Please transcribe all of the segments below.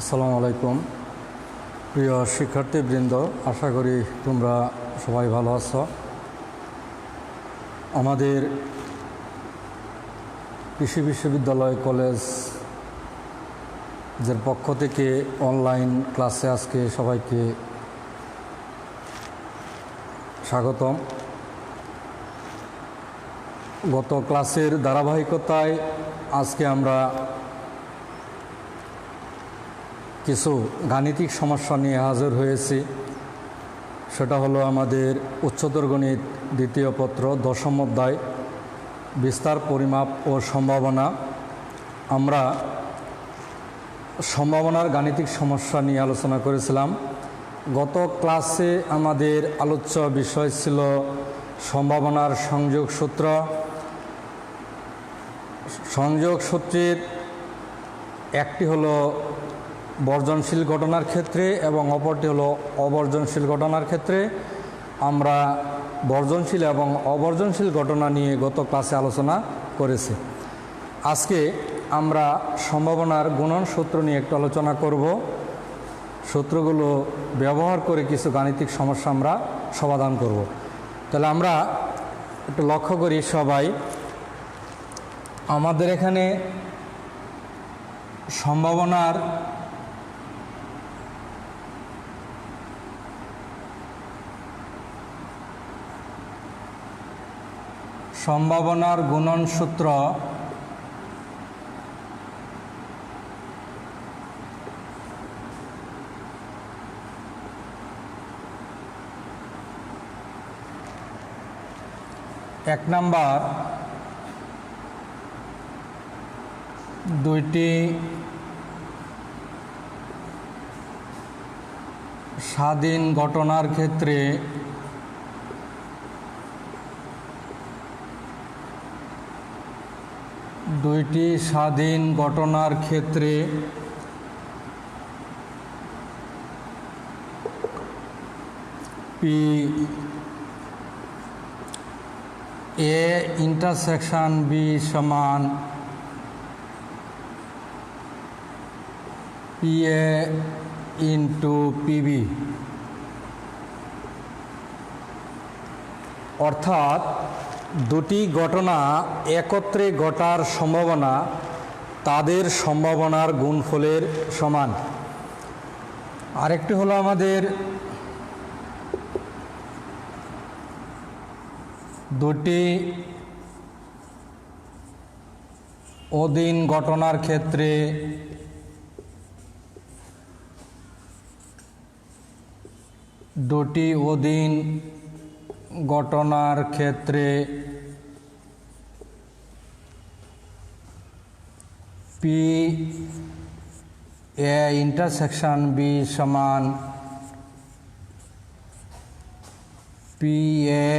আসসালামু আলাইকুম প্রিয় শিক্ষার্থীবৃন্দ, আশা করি তোমরা সবাই ভালো আছো। আমাদের কৃষি বিশ্ববিদ্যালয় কলেজের পক্ষ থেকে অনলাইন ক্লাসে আজকে সবাইকে স্বাগতম। গত ক্লাসের ধারাবাহিকতায় আজকে আমরা কিছু গাণিতিক সমস্যা নিয়ে হাজির হয়েছি। সেটা হলো আমাদের উচ্চতর গণিত দ্বিতীয় পত্র দশম অধ্যায় বিস্তার, পরিমাপ ও সম্ভাবনা। আমরা সম্ভাবনার গাণিতিক সমস্যা নিয়ে আলোচনা করেছিলাম। গত ক্লাসে আমাদের আলোচ্য বিষয় ছিল সম্ভাবনার সংযোগ সূত্র। সংযোগ সূত্রের একটি হলো বর্জনশীল ঘটনার ক্ষেত্রে এবং অপরটি হলো অবর্জনশীল ঘটনার ক্ষেত্রে। আমরা বর্জনশীল এবং অবর্জনশীল ঘটনা নিয়ে গত ক্লাসে আলোচনা করেছি। আজকে আমরা সম্ভাবনার গুণন সূত্র নিয়ে একটু আলোচনা করব। সূত্রগুলো ব্যবহার করে কিছু গাণিতিক সমস্যা আমরা সমাধান করব। তাহলে আমরা একটু লক্ষ্য করি সবাই, আমাদের এখানে সম্ভাবনার গুণন সূত্র এক নাম্বার, দুইটি স্বাধীন ঘটনার ক্ষেত্রে পি এ ইন্টারসেকশন বি সমান পি এ ইন্টু পিবি, অর্থাৎ দুটি ঘটনা একত্রে ঘটার সম্ভাবনা তাদের সম্ভাবনার গুণফলের সমান। আরেকটি হলো আমাদের দুটি অধীন ঘটনার ক্ষেত্রে পি এ ইন্টারসেকশন বি সমান P A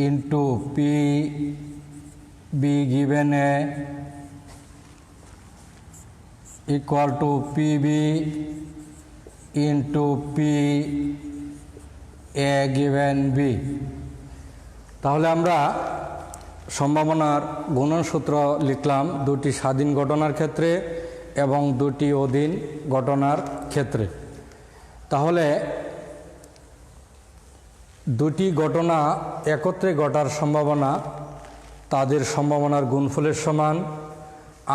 into P B given A equal to P B into P A given B. তাহলে আমরা সম্ভাবনার গুণন সূত্র লিখলাম দুটি স্বাধীন ঘটনার ক্ষেত্রে এবং দুটি অধীন ঘটনার ক্ষেত্রে। তাহলে দুটি ঘটনা একত্রে ঘটার সম্ভাবনা তাদের সম্ভাবনার গুণফলের সমান।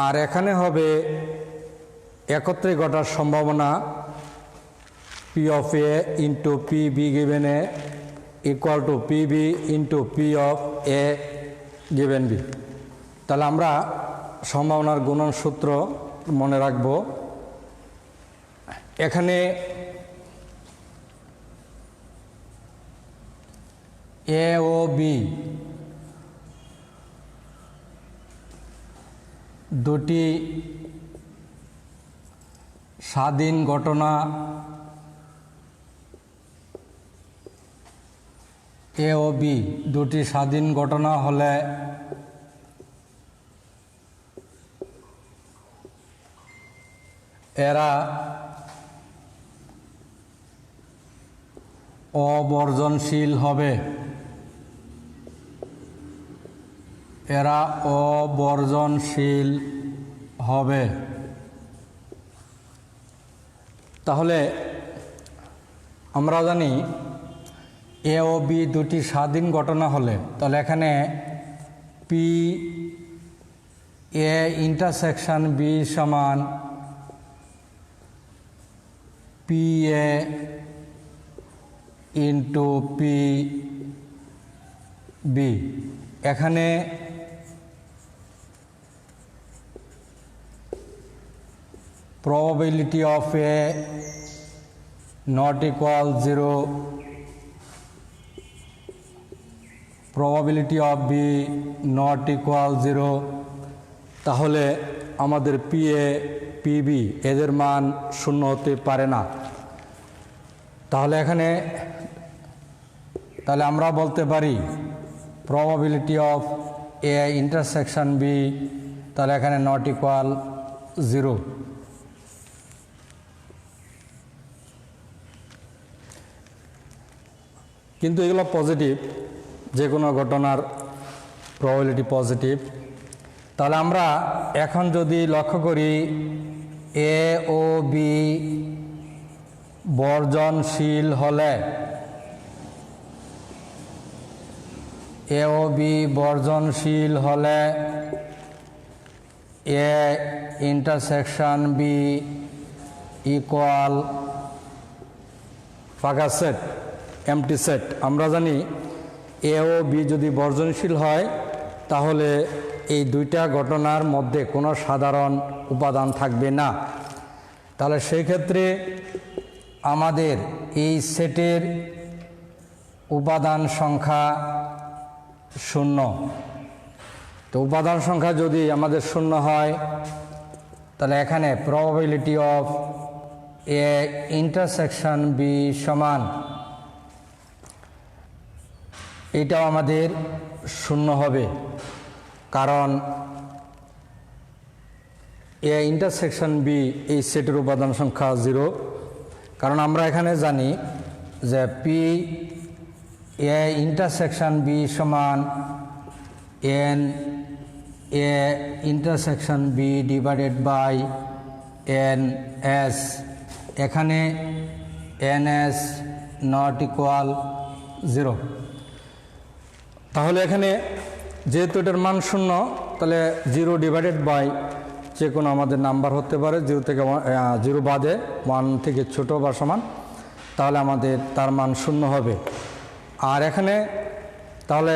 আর এখানে হবে একত্রে ঘটার সম্ভাবনা P of A into P B given A equal to P B into P of A given B. তাহলে আমরা সম্ভাবনার গুণন সূত্র মনে রাখব। এখানে এ ও বি দুটি স্বাধীন ঘটনা, এ ও বি দুটি স্বাধীন ঘটনা হলে এরা অবর্জনশীল হবে। এরা অবর্জনশীল হবে। তাহলে আমরা জানি এ ও বি দুটি স্বাধীন ঘটনা হলে তাহলে এখানে পি এ ইন্টারসেকশন বি সমান P A into P B. এখানে probability of A not equal 0, probability of B not equal 0, তাহলে আমাদের পি এ পি বি এদের মান শূন্য হতে পারে না। তাহলে এখানে আমরা বলতে পারি probability of A intersection B তাহলে এখানে not equal 0। কিন্তু এগুলো পজিটিভ, যে কোনো ঘটনার প্রবাবিলিটি পজিটিভ। তাহলে আমরা এখন যদি লক্ষ্য করি এ ও বি বর্জনশীল হলে এ ও বি বর্জনশীল হলে এ ইন্টারসেকশন বি ইকুয়াল ফাঁকা সেট, এমটি সেট। আমরা জানি এ ও বি যদি বর্জনশীল হয় তাহলে এই দুইটা ঘটনার মধ্যে কোনো সাধারণ উপাদান থাকবে না। তাহলে সেই ক্ষেত্রে আমাদের এই সেটের উপাদান সংখ্যা শূন্য। তো উপাদান সংখ্যা যদি আমাদের শূন্য হয় তাহলে এখানে probability of A intersection B সমান এটাও আমাদের শূন্য হবে, কারণ এ ইন্টারসেকশন বি এই সেটের উপাদান সংখ্যা 0। কারণ আমরা এখানে জানি যে পি এ ইন্টারসেকশন বি সমান N A intersection B divided by N S. এখানে এন এস নট ইকুয়াল 0। তাহলে এখানে যেহেতু এটার মান শূন্য তাহলে 0 ডিভাইডেড বাই যে কোনো আমাদের নাম্বার হতে পারে, 0 থেকে 0 বাদে 1 থেকে ছোট বা সমান, তাহলে আমাদের তার মান শূন্য হবে। আর এখানে তাহলে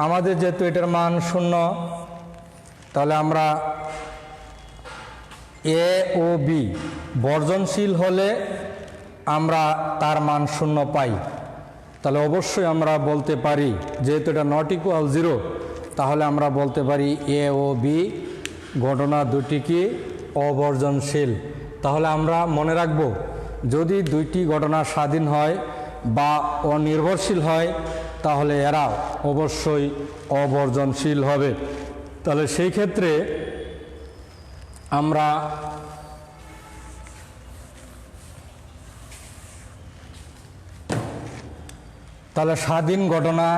আমাদের যেহেতু এটার মান শূন্য তাহলে আমরা এ ও বি বর্জনশীল হলে আমরা তার মান শূন্য পাই। তাহলে অবশ্যই আমরা বলতে পারি যেহেতু এটা নট ইকুয়াল 0 তাহলে আমরা বলতে পারি এ ও বি ঘটনা দুটি কি অবর্জনশীল। তাহলে আমরা মনে রাখব যদি দুইটি ঘটনা স্বাধীন হয় বা অনির্ভরশীল হয় তাহলে এরা অবশ্যই অবর্জনশীল হবে। তাহলে সেই ক্ষেত্রে আমরা তাহলে স্বাধীন ঘটনা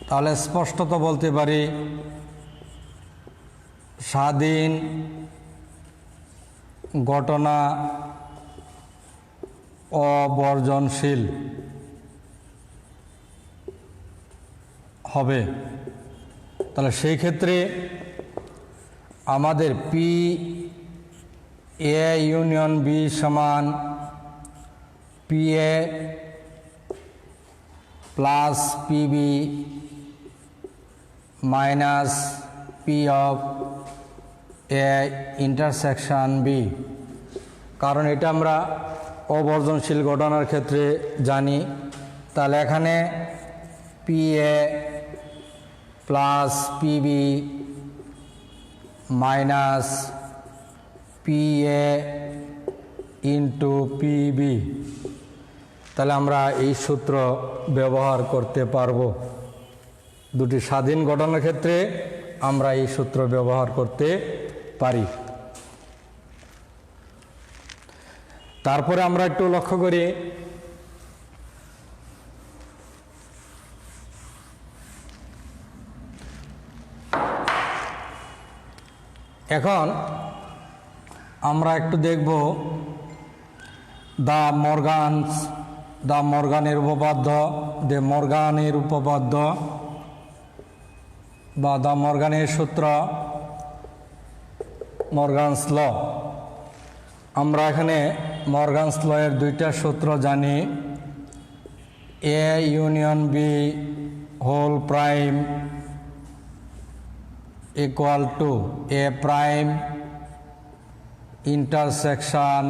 তাহলে স্পষ্টত বলতে পারি স্বাধীন ঘটনা অবর্জনশীল হবে। তাহলে সেই ক্ষেত্রে আমাদের পি এ ইউনিয়ন বি সমান P A plus P B minus P of A intersection B. কারণ এটা আমরা অবর্জনশীল ঘটনার ক্ষেত্রে জানি। তাহলে এখানে P A plus P B minus P A into P B. তাহলে আমরা এই সূত্র ব্যবহার করতে পারবো। দুটি স্বাধীন ঘটনার ক্ষেত্রে আমরা এই সূত্র ব্যবহার করতে পারি। তারপরে আমরা একটু লক্ষ্য করি এখন আমরা একটু দেখব দ্য মর্গানের উপপাদ্য, দ্য মর্গানের উপপাদ্য বা দ্য মর্গানের সূত্র, মর্গানস ল। আমরা এখানে মর্গানস ল এর দুইটা সূত্র জানি, A union B whole prime equal to A prime intersection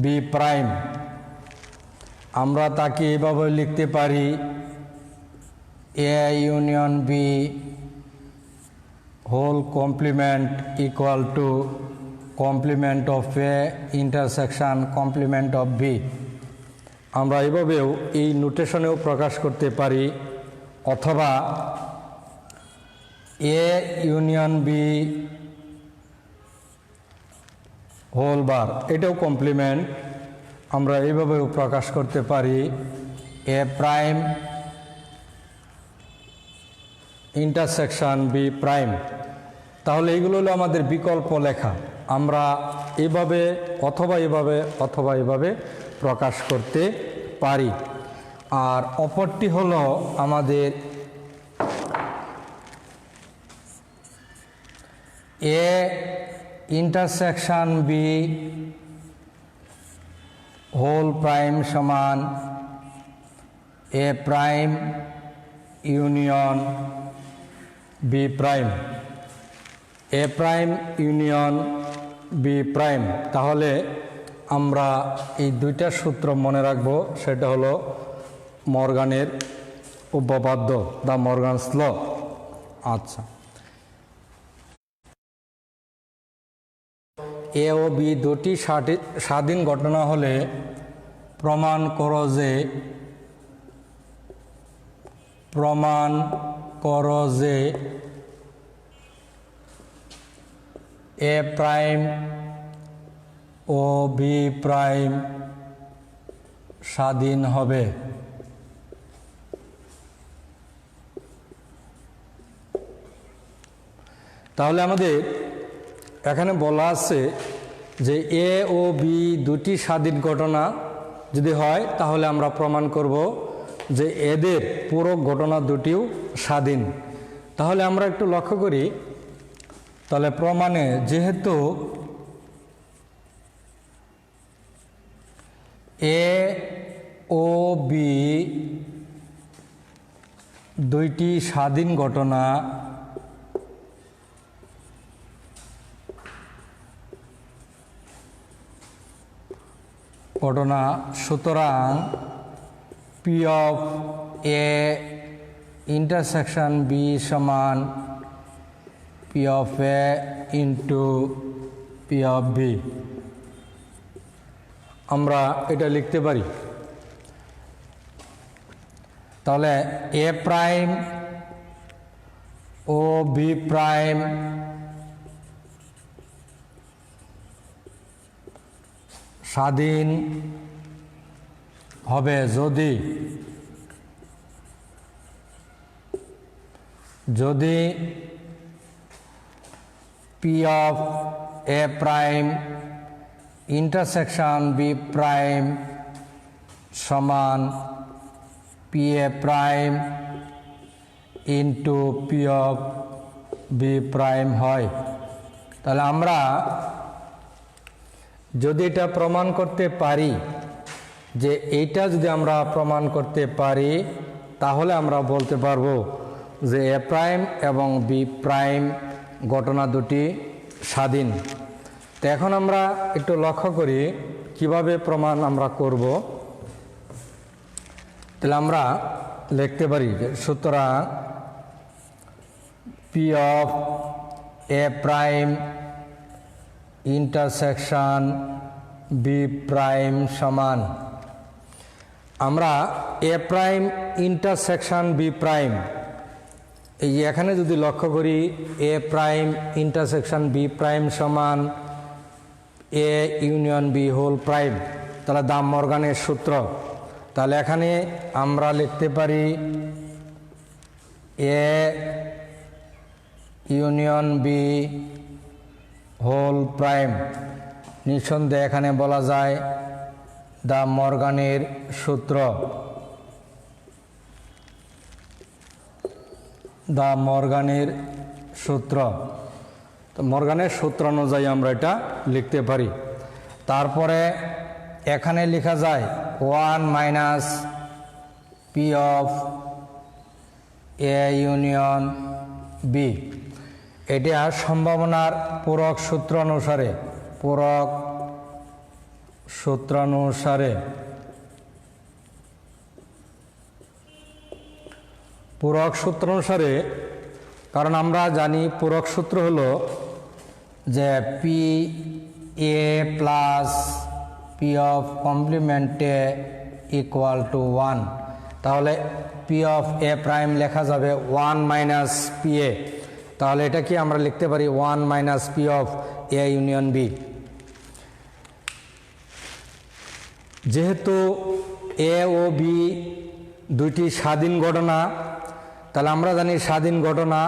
B prime. আমরা তাকে এভাবে লিখতে পারি, A union B whole complement equal to complement of A intersection complement of B. আমরা এভাবেও এই নোটেশনেও প্রকাশ করতে পারি, অথবা A union B whole bar, এটাও কমপ্লিমেন্ট, আমরা এইভাবেও প্রকাশ করতে পারি, A prime intersection B prime. তাহলে এইগুলো হলো আমাদের বিকল্প লেখা, আমরা এভাবে অথবা এভাবে অথবা এভাবে প্রকাশ করতে পারি। আর অপরটি হলো আমাদের A intersection B whole prime সমান A prime union B prime, A prime union B prime. তাহলে আমরা এই দুইটা সূত্র মনে রাখব, সেটা হলো মর্গানের উপপাদ্য, দ্য মর্গানস ল। আচ্ছা, এ ও বি দুটি স্বাধীন ঘটনা হলে প্রমাণ করো যে এ প্রাইম ও বি প্রাইম স্বাধীন হবে। তাহলে আমাদের এখানে বলা আছে যে এ ও বি দুটি স্বাধীন ঘটনা যদি হয়, তাহলে আমরা প্রমাণ করব যে এদের পুরো ঘটনা দুটিও স্বাধীন। তাহলে আমরা একটু লক্ষ্য করি, তাহলে প্রমাণে যেহেতু এ ও বি দুইটি স্বাধীন ঘটনা, সুতরাং P of A intersection B সমান P of A into P of B. আমরা এটা লিখতে পারি। তাহলে এ প্রাইম ও বি প্রাইম স্বাধীন হবে যদি P of A prime intersection B prime সমান P A prime into P of B prime হয়। তাহলে আমরা যদি এটা প্রমাণ করতে পারি, যে এইটা যদি আমরা প্রমাণ করতে পারি, তাহলে আমরা বলতে পারবো যে এ প্রাইম এবং বি প্রাইম ঘটনা দুটি স্বাধীন। তো এখন আমরা একটু লক্ষ্য করি কিভাবে প্রমাণ আমরা করব। তাহলে আমরা লিখতে পারি, সুতরাং P of A prime intersection B prime সমান, আমরা A prime intersection B prime, এই এখানে যদি লক্ষ্য করি A prime intersection B prime সমান A union B whole prime, তাহলে দ্য মর্গানের সূত্র। তাহলে এখানে আমরা লিখতে পারি A union B whole prime. নিঃসন্দেহে এখানে বলা যায় দ্য মর্গানের সূত্র, দ্য মর্গানের সূত্র। তো মর্গানের সূত্র অনুযায়ী আমরা এটা লিখতে পারি। তারপরে এখানে লেখা যায় 1 minus P of A union B. এটা সম্ভাবনার পূরক সূত্রানুসারে, পূরক সূত্রানুসারে, পূরক সূত্রানুসারে, কারণ আমরা জানি পূরক সূত্র হলো যে P A plus P of complement A equal to 1। তাহলে পি অফ এ প্রাইম লেখা যাবে 1 মাইনাস পি এ। তাহলে এটা কি আমরা লিখতে পারি 1 minus P of A union B. যেহেতু এ ও বি দুইটি স্বাধীন ঘটনা, তাহলে আমরা জানি স্বাধীন ঘটনা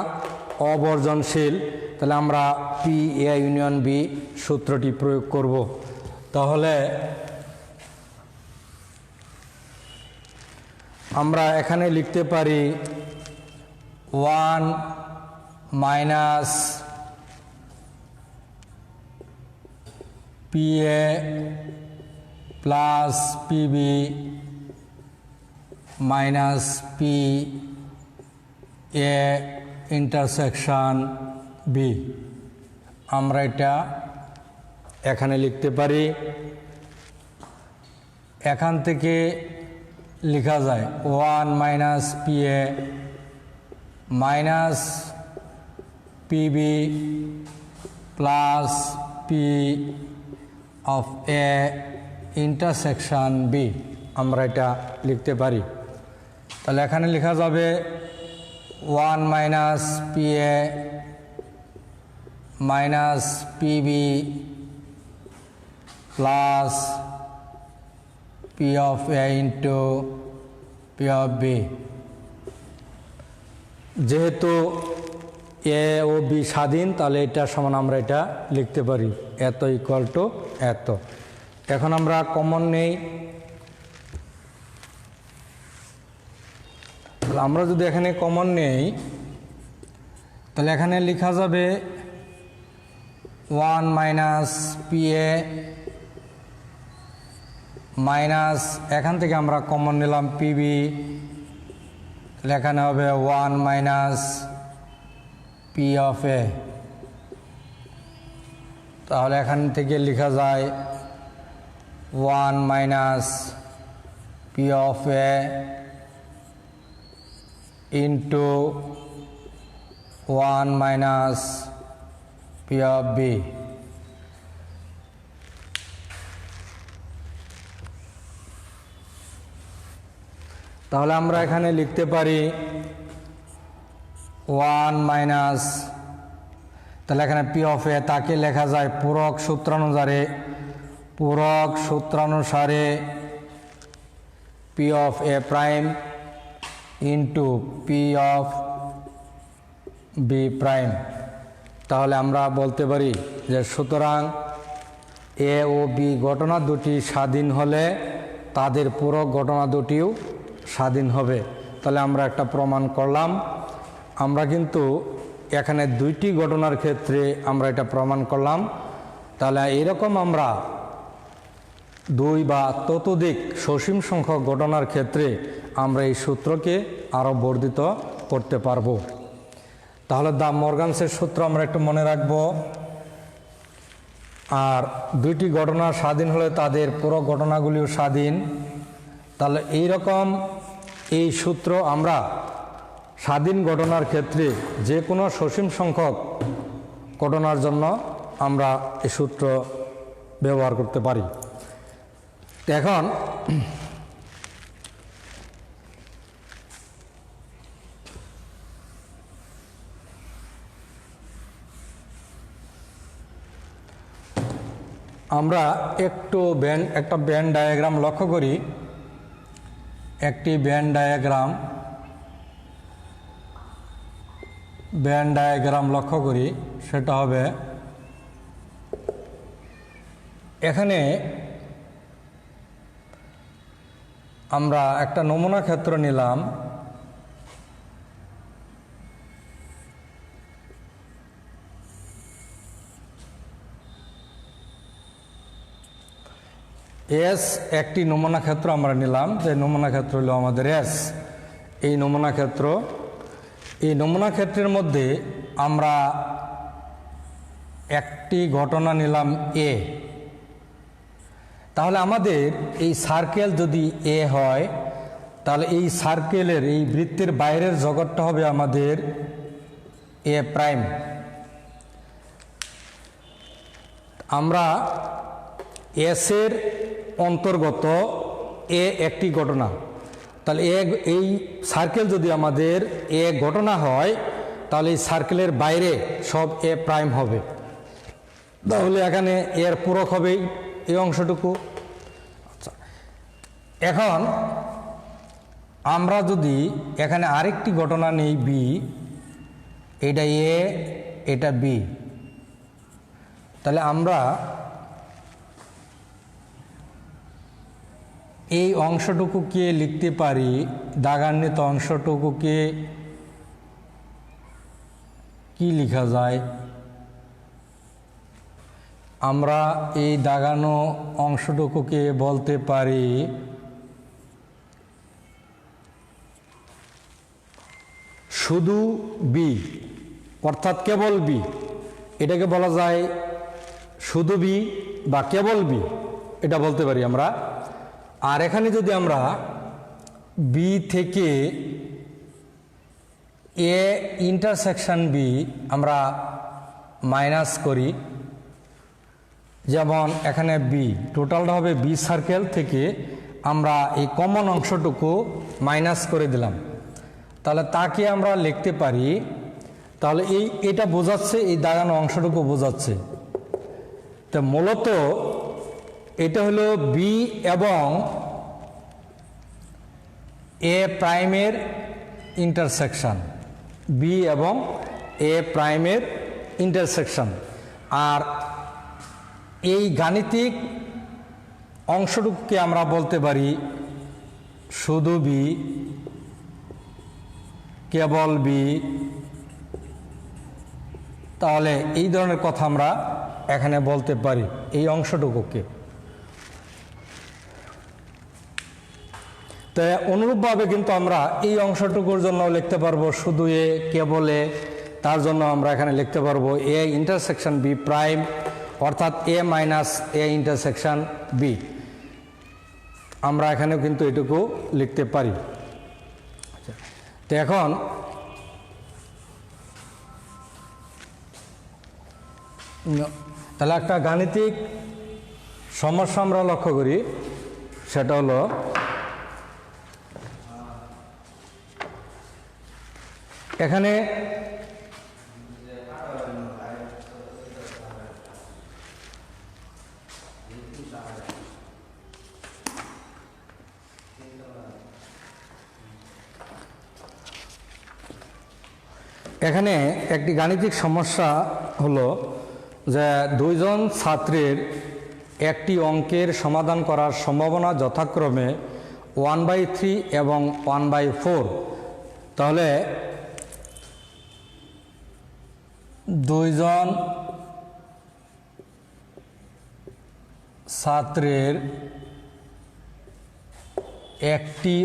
অবর্জনশীল, তাহলে আমরা পি এ ইউনিয়ন বি সূত্রটি প্রয়োগ করব। তাহলে আমরা এখানে লিখতে পারি 1 minus P A plus P B minus P A intersection B. আমরা এটা এখানে লিখতে পারি। এখান থেকে লেখা যায় 1 minus P A minus P B plus P of A intersection B. আমরা এটা লিখতে পারি। তাহলে এখানে লেখা যাবে 1 minus P A minus P B plus P of A into P of B. যেহেতু এ ও বি স্বাধীন, তাহলে এটা সমান আমরা এটা লিখতে পারি এত ইকুয়াল টু এত। এখন আমরা কমন নেই। আমরা যদি এখানে কমন নেই, তাহলে এখানে লেখা যাবে 1 মাইনাস পি এ মাইনাস, এখান থেকে আমরা কমন নিলাম পিবি, এখানে হবে 1 মাইনাস পি অফ এ। তাহলে এখান থেকে লেখা যায় 1 minus P of A into 1 minus P of B. তাহলে আমরা এখানে লিখতে পারি 1 মাইনাস, তাহলে এখানে পি অফ এ তাকে লেখা যায় পূরক সূত্রানুসারে, পূরক সূত্রানুসারে P of A prime into P of B prime. তাহলে আমরা বলতে পারি যে সুতরাং এ ও বি ঘটনা দুটি স্বাধীন হলে তাদের পূরক ঘটনা দুটিও স্বাধীন হবে। তাহলে আমরা একটা প্রমাণ করলাম। আমরা কিন্তু এখানে দুইটি ঘটনার ক্ষেত্রে আমরা এটা প্রমাণ করলাম। তাহলে এরকম আমরা 2 বা ততোধিক সসীম সংখ্যক ঘটনার ক্ষেত্রে আমরা এই সূত্রকে আরও বর্ধিত করতে পারব। তাহলে দ্য মর্গানসের সূত্র আমরা একটু মনে রাখব। আর দুইটি ঘটনা স্বাধীন হলে তাদের পুরো ঘটনাগুলিও স্বাধীন। তাহলে এইরকম এই সূত্র আমরা স্বাধীন ঘটনার ক্ষেত্রে যে কোনো সসীম সংখ্যক ঘটনার জন্য আমরা এই সূত্র ব্যবহার করতে পারি। এখন আমরা একটা ব্যান্ড ডায়াগ্রাম লক্ষ্য করি। একটি ব্যান্ড ডায়াগ্রাম লক্ষ্য করি, সেটা হবে এখানে আমরা একটা নমুনা ক্ষেত্র নিলাম। এস একটি নমুনা ক্ষেত্র আমরা নিলাম, যে নমুনা ক্ষেত্র হলো আমাদের এস। এই নমুনা ক্ষেত্র, এই নমুনা ক্ষেত্রের মধ্যে আমরা একটি ঘটনা নিলাম এ। তাহলে আমাদের এই সার্কেল যদি এ হয়, তাহলে এই সার্কেলের, এই বৃত্তের বাইরের জগৎটা হবে আমাদের এ প্রাইম। আমরা এসের অন্তর্গত এ একটি ঘটনা, তাহলে এই সার্কেল যদি আমাদের এ ঘটনা হয়, তাহলে এই সার্কেলের বাইরে সব এ প্রাইম হবে। তাহলে এখানে এর পূরক হবে এই অংশটুকু। আচ্ছা, এখন আমরা যদি এখানে আরেকটি ঘটনা নেই বি, এটা এ, এটা বি, তাহলে আমরা এই অংশটুকুকে লিখতে পারি, দাগান্বিত অংশটুকুকে কি লেখা যায়? আমরা এই দাগানো অংশটুকুকে বলতে পারি শুধু বি, অর্থাৎ কেবল বি। এটাকে বলা যায় শুধু বি বা কেবল বি, এটা বলতে পারি আমরা। আর এখানে যদি আমরা বি থেকে এ ইন্টারসেকশন বি আমরা মাইনাস করি, যেমন এখানে বি টোটালটা হবে বি সার্কেল থেকে আমরা এই কমন অংশটুকু মাইনাস করে দিলাম, তাহলে তাকে আমরা লিখতে পারি, তাহলে এটা বোঝাচ্ছে, এই দাগানো অংশটুকু বোঝাচ্ছে। তো মূলত এটা হলো বি এবং এ প্রাইমের ইন্টারসেকশন, বি এবং এ প্রাইমের ইন্টারসেকশন। আর এই গাণিতিক অংশটুকুকে আমরা বলতে পারি শুধু বি, কেবল বি। তাহলে এই ধরনের কথা আমরা এখানে বলতে পারি এই অংশটুকুকে। তো অনুরূপভাবে কিন্তু আমরা এই অংশটুকুর জন্য লিখতে পারবো শুধু এ, কেবল এ। তার জন্য আমরা এখানে লিখতে পারবো এ ইন্টারসেকশন বি প্রাইম, অর্থাৎ এ মাইনাস এ ইন্টারসেকশন বি। আমরা এখানেও কিন্তু এটুকু লিখতে পারি। তো এখন তাহলে একটা গাণিতিক সমস্যা আমরা লক্ষ্য করি, সেটা হলো এখানে এখানে একটি গাণিতিক সমস্যা হলো যে দুইজন ছাত্রের একটি অঙ্কের সমাধান করার সম্ভাবনা যথাক্রমে 1/3 এবং 1/4। তাহলে দুইজন ছাত্রের একটি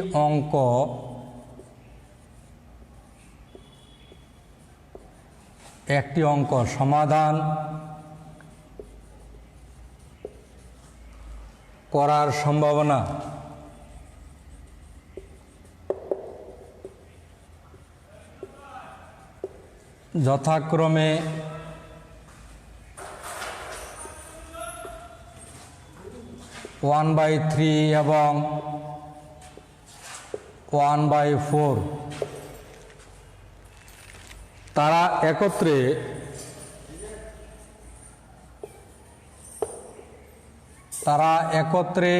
অঙ্ক সমাধান করার সম্ভাবনা যথাক্রমে 1/3 এবং 1/4। তারা একত্রে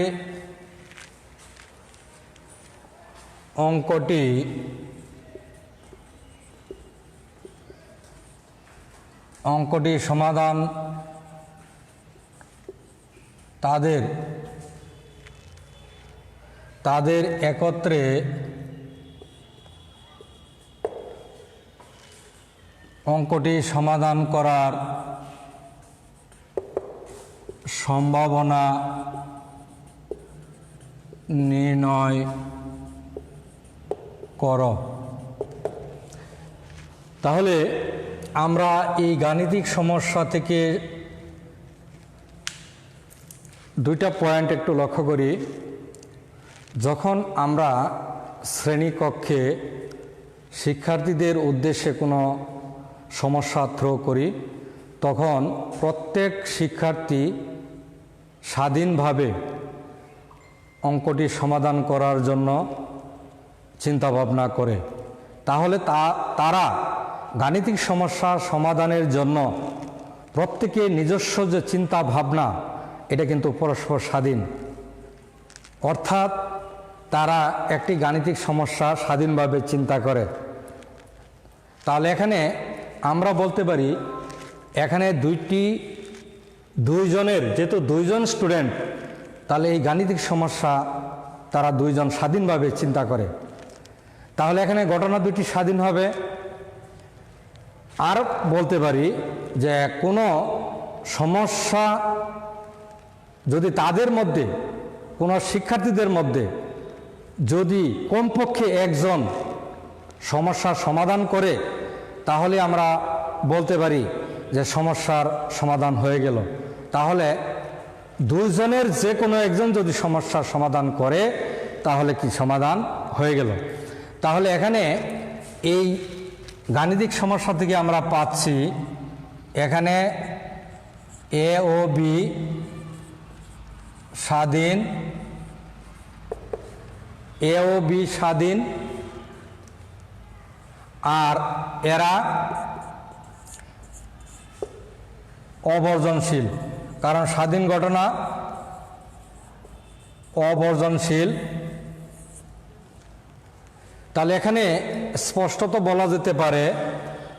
অঙ্কটি সমাধান তাদের একত্রে অঙ্কটি সমাধান করার সম্ভাবনা নির্ণয় করো। তাহলে আমরা এই গাণিতিক সমস্যা থেকে দুইটা পয়েন্ট একটু লক্ষ্য করি। যখন আমরা শ্রেণীকক্ষে শিক্ষার্থীদের উদ্দেশ্যে কোনো সমস্যা থ্রো করি, তখন প্রত্যেক শিক্ষার্থী স্বাধীনভাবে অঙ্কটি সমাধান করার জন্য চিন্তাভাবনা করে। তাহলে তারা গাণিতিক সমস্যার সমাধানের জন্য প্রত্যেকের নিজস্ব যে চিন্তা ভাবনা, এটা কিন্তু পরস্পর স্বাধীন। অর্থাৎ তারা একটি গাণিতিক সমস্যা স্বাধীনভাবে চিন্তা করে। তাহলে এখানে আমরা বলতে পারি, এখানে দুইজনের, যেহেতু দুইজন স্টুডেন্ট, তাহলে এই গাণিতিক সমস্যা তারা দুইজন স্বাধীনভাবে চিন্তা করে। তাহলে এখানে ঘটনা দুটি স্বাধীন হবে। আর বলতে পারি যে কোনো সমস্যা যদি তাদের মধ্যে, কোনো শিক্ষার্থীদের মধ্যে যদি কমপক্ষে একজন সমস্যার সমাধান করে, তাহলে আমরা বলতে পারি যে সমস্যার সমাধান হয়ে গেল। তাহলে দুইজনের যে কোনো একজন যদি সমস্যার সমাধান করে, তাহলে কি সমাধান হয়ে গেল। তাহলে এখানে এই গাণিতিক সমস্যা থেকে আমরা পাচ্ছি, এখানে এ ও বি স্বাধীন, এ ও বি স্বাধীন, আর এরা অবর্জনশীল। কারণ স্বাধীন ঘটনা অবর্জনশীল। তাহলে এখানে স্পষ্টত বলা যেতে পারে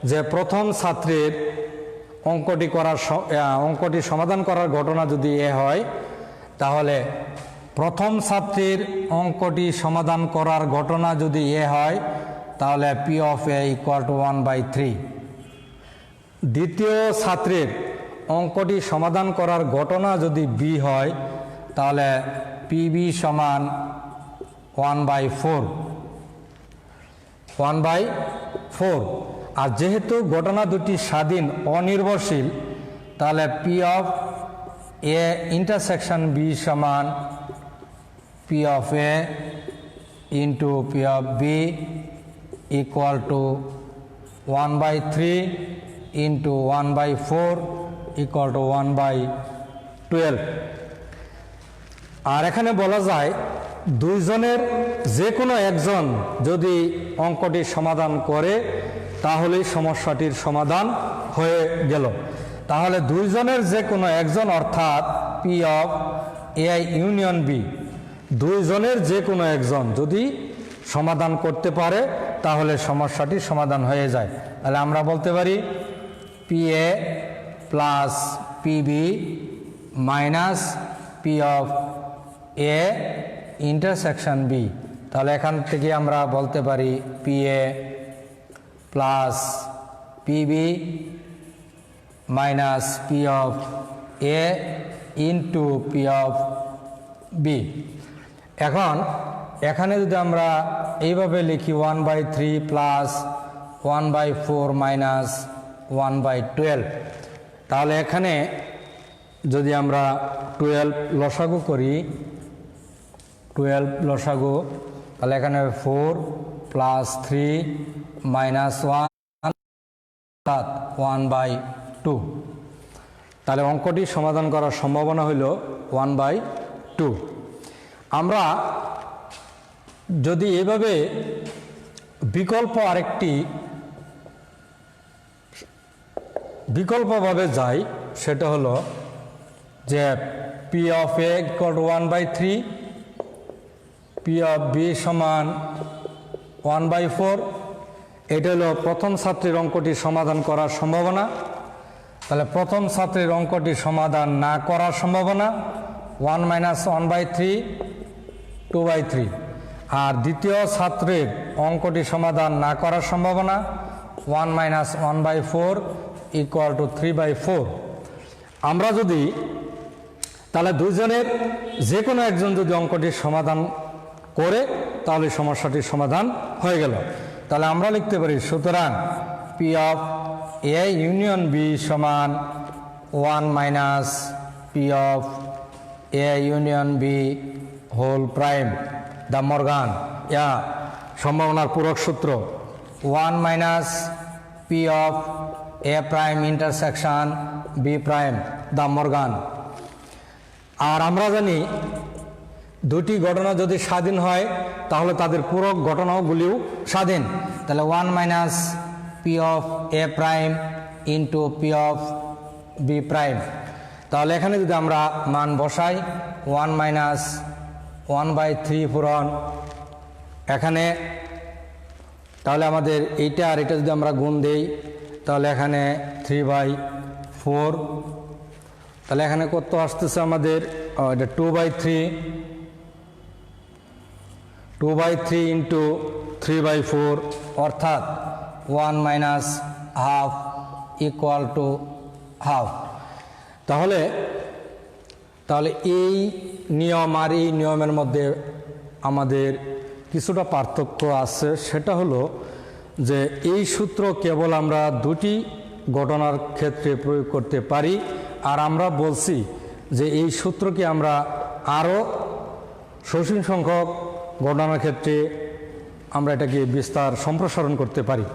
যে প্রথম ছাত্রের অঙ্কটি সমাধান করার ঘটনা যদি এ হয়, তাহলে প্রথম ছাত্রের অঙ্কটি সমাধান করার ঘটনা যদি এ হয়, তাহলে P of A equal to 1/3। দ্বিতীয় ছাত্রের অঙ্কটি সমাধান করার ঘটনা যদি বি হয়, তাহলে পিবি সমান 1/4। আর যেহেতু ঘটনা দুটি স্বাধীন অনির্ভরশীল, তাহলে P of A intersection B সমান P of A into P of B equal to 1/3 into 1/4 equal to 1/12। আর এখানে বলা যায় দুইজনের যে কোনো একজন যদি অঙ্কটি সমাধান করে, তাহলেই সমস্যাটির সমাধান হয়ে গেল। তাহলে দুইজনের যে কোনো একজন, অর্থাৎ P of A union B, দুইজনের যে কোনো একজন যদি সমাধান করতে পারে, তাহলে সমস্যাটির সমাধান হয়ে যায়। তাহলে আমরা বলতে পারি P A plus P B minus P of A intersection B. তাহলে এখান থেকে আমরা বলতে পারি P A plus P B minus P of A into P of B. এখন এখানে যদি আমরা এইভাবে লিখি 1/3 প্লাস 1/4 মাইনাস 1/12, তাহলে এখানে যদি আমরা 12 লসাগু করি, 12 লসাগু, তাহলে এখানে 4 প্লাস 3 মাইনাস 1 অর্থাৎ 1/2। তাহলে অঙ্কটি সমাধান করার সম্ভাবনা হইল 1/2। আমরা যদি এভাবে বিকল্পভাবে যাই, সেটা হলো যে P of A equal to 1/3, P of B সমান 1/4। এটা হলো প্রথম ছাত্রের অঙ্কটি সমাধান করার সম্ভাবনা। তাহলে প্রথম ছাত্রের অঙ্কটি সমাধান না করার সম্ভাবনা 1 - 1/3, 2/3। আর দ্বিতীয় ছাত্রের অঙ্কটি সমাধান না করার সম্ভাবনা 1 - 1/4 = 3/4। আমরা যদি তাহলে দুইজনের যে কোনো একজন যদি অঙ্কটির সমাধান করে তাহলে সমস্যাটির সমাধান হয়ে গেল। তাহলে আমরা লিখতে পারি সুতরাং P of A union B সমান 1 - P of A union B whole prime De Morgan সম্ভাবনার পূরক সূত্র 1 - P of A prime intersection B prime De Morgan. আর আমরা জানি দুটি ঘটনা যদি স্বাধীন হয় তাহলে তাদের পূরক ঘটনাগুলিও স্বাধীন। তাহলে 1 - P of A prime into P of B prime. তাহলে এখানে যদি আমরা মান বসাই 1 - 1/3 পূরণ এখানে, তাহলে আমাদের এইটা আর এটা যদি আমরা গুণ দেই তাহলে এখানে 3/4। তাহলে এখানে কত আসতেছে আমাদের এটা 2/3 ইন্টু 3/4 অর্থাৎ 1 - ½ = ½। তাহলে এই নিয়ম আর এই নিয়মের মধ্যে আমাদের কিছুটা পার্থক্য আছে। সেটা হলো যে এই সূত্র কেবল আমরা দুটি ঘটনার ক্ষেত্রে প্রয়োগ করতে পারি, আর আমরা বলছি যে এই সূত্রকে আমরা আরও সসীম সংখ্যক ঘটনার ক্ষেত্রে আমরা এটাকে বিস্তার সম্প্রসারণ করতে পারি।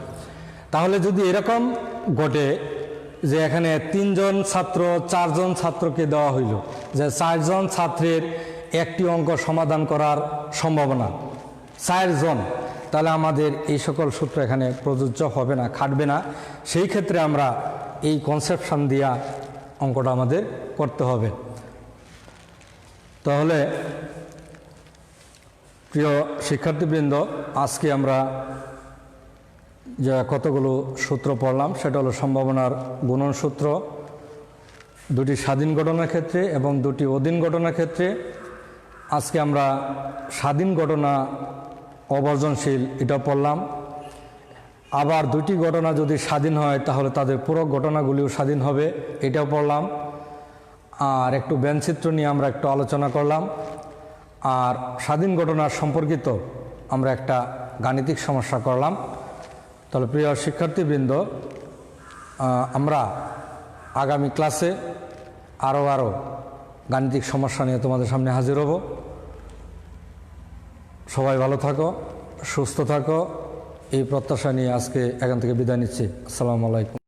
তাহলে যদি এরকম ঘটে যে এখানে 3 জন ছাত্র 4 জন ছাত্রকে দেওয়া হইল যে 4 জন ছাত্রের একটি অঙ্ক সমাধান করার সম্ভাবনা 4 জন, তাহলে আমাদের এই সকল সূত্র এখানে প্রযোজ্য হবে না, খাটবে না। সেই ক্ষেত্রে আমরা এই কনসেপশন দিয়া অঙ্কটা আমাদের করতে হবে। তাহলে প্রিয় শিক্ষার্থীবৃন্দ, আজকে আমরা যে কতগুলো সূত্র পড়লাম সেটা হলো সম্ভাবনার গুণন সূত্র দুটি স্বাধীন ঘটনার ক্ষেত্রে এবং দুটি অধীন ঘটনার ক্ষেত্রে। আজকে আমরা স্বাধীন ঘটনা অবর্জনশীল এটা পড়লাম। আবার দুটি ঘটনা যদি স্বাধীন হয় তাহলে তাদের পুরো ঘটনাগুলিও স্বাধীন হবে, এটাও পড়লাম। আর একটু ব্যঞ্চিত্র নিয়ে আমরা একটু আলোচনা করলাম। আর স্বাধীন ঘটনার সম্পর্কিত আমরা একটা গাণিতিক সমস্যা করলাম। তাহলে প্রিয় শিক্ষার্থীবৃন্দ, আমরা আগামী ক্লাসে আরও গাণিতিক সমস্যা নিয়ে তোমাদের সামনে হাজির হব। সবাই ভালো থাকো, সুস্থ থাকো, এই প্রত্যাশা নিয়ে আজকে এখান থেকে বিদায় নিচ্ছি। আসসালামু আলাইকুম।